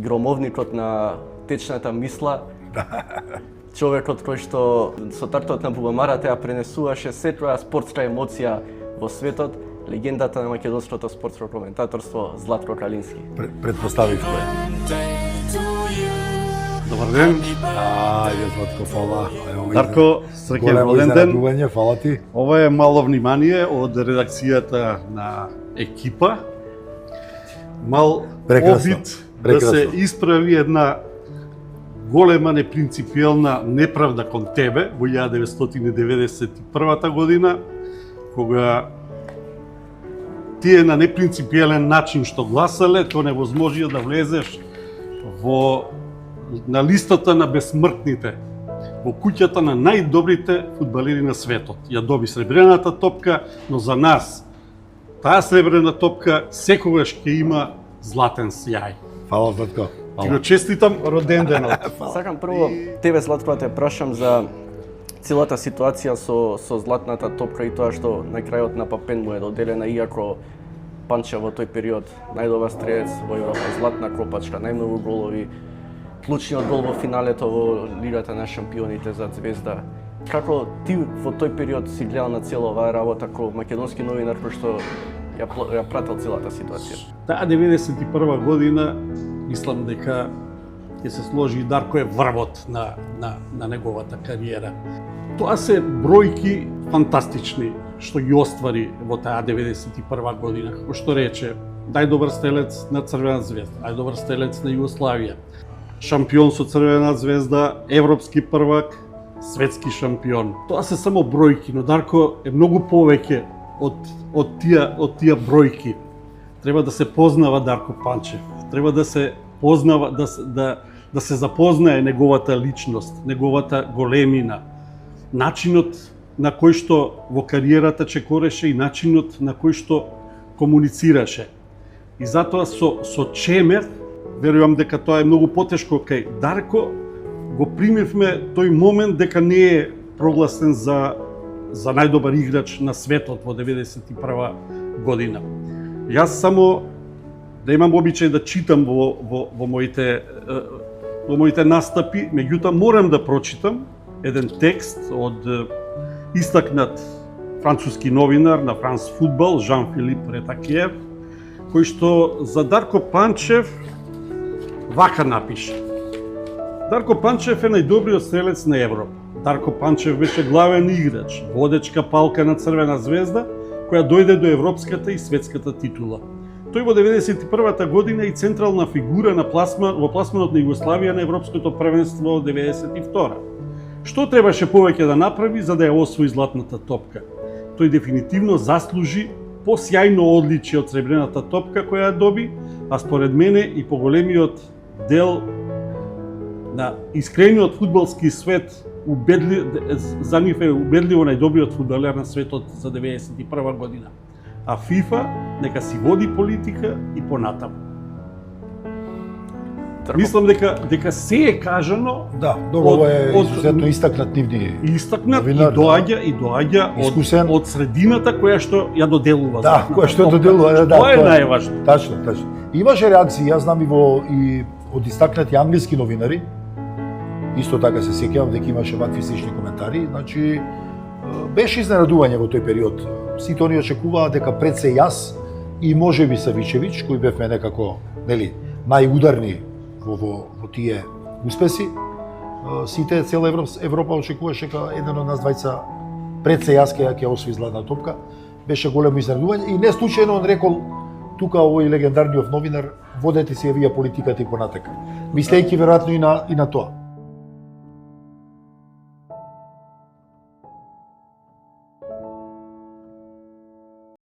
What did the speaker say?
громовникот на течната мисла. Човекот кој што со тартот на бубамарата ја пренесуваше секоја спортска емоција во светот, легендата на македонското спортско коментаторство Златко Калински. Предпоставивме. Добар ден. Ајде, Златко, фала. Дарко, среќен роден ден. Големо фала ти. Ова е мало внимание од редакцијата на екипа. Мал обид да се исправи една голема непринципиелна неправда кон тебе во 1991 година, кога тие на непринципиелен начин што гласале, тоа невозможија да влезеш на листата на бесмртните, во куќата на најдобрите фудбалери на светот. Ја доби сребрената топка, но за нас таа сребрена топка секогаш ќе има златен сјај. Фала, Златко. Ти го честитам роден денот. Сакам прво тебе, Златко, да те прашам за целата ситуација со златната топка и тоа што на крајот на Папен му е доделена, иако Панчев во тој период најдобар стрелец во Европа, златна копачка, најмногу голови, клучниот гол во финалето во Лигата на шампионите за Звезда. Како ти во тој период си гледал на цела оваа работа како македонски новинар кој што ја прател целата ситуација? Таа 91 година, мислам дека ќе се сложи и Дарко е врвот на неговата кариера. Тоа се бројки фантастични што ги оствари во таа 91 година. Како што рече, најдобар стрелец на Црвена звезда, најдобар стрелец на Југославија, шампион со Црвена звезда, европски првак, светски шампион. Тоа се само бројки, но Дарко е многу повеќе од тие бројки. Треба да се познава Дарко Панчев. Треба да се познава, да се запознае неговата личност, неговата големина, начинот на кој што во кариерата чекореше и начинот на кој што комуницираше. И затоа со чемер, верувам дека тоа е многу потешко кај Дарко, го примивме тој момент дека не е прогласен за најдобар играч на светот во 91 година. Јас само да имам обичај да читам во моите настапи, меѓутоа морам да прочитам еден текст од истакнат француски новинар на Франс Фудбал, Жан-Филип Ретакиев, кој што за Дарко Панчев вака напише. Дарко Панчев е најдобриот стрелец на Европа. Дарко Панчев беше главен играч, водечка палка на Црвена звезда, која дојде до европската и светската титула. Тој во 91-та година и централна фигура во пласманот на Југославија на европското првенство во 92-та. Што требаше повеќе да направи за да ја освои златната топка? Тој дефинитивно заслужи посјајно одличие од сребрената топка која ја доби, а според мене и поголемиот дел на искрениот фудбалски свет за нив е убедливо најдобриот фудбалер на светот за 91 година. А ФИФА нека си води политика и понатаму. Мислам дека се е кажано. Да, ова е изусетно истакнат нивни. Истакнат и доаѓа од средината која што ја доделува. Да, која што доделува, да. Тоа е најважно. Тачно. Имаше реакции, јас знам и од истакнати англиски новинари. Исто така се сеќавам дека имаше вакви слични коментари, значи беше изненадување во тој период. Сите они очекуваа дека пред се јас и можеби Савичевиќ, кои бевме некако, нели, најударни во тие успеси, сите цела Европа очекуваше дека еден од нас двајца пред се јас ќе освои златна топка. Беше големо изненадување и не случајно он рекол тука овој легендарниот новинар, водете си ја вие политиката и понатака, мислејќи веројатно и на тоа.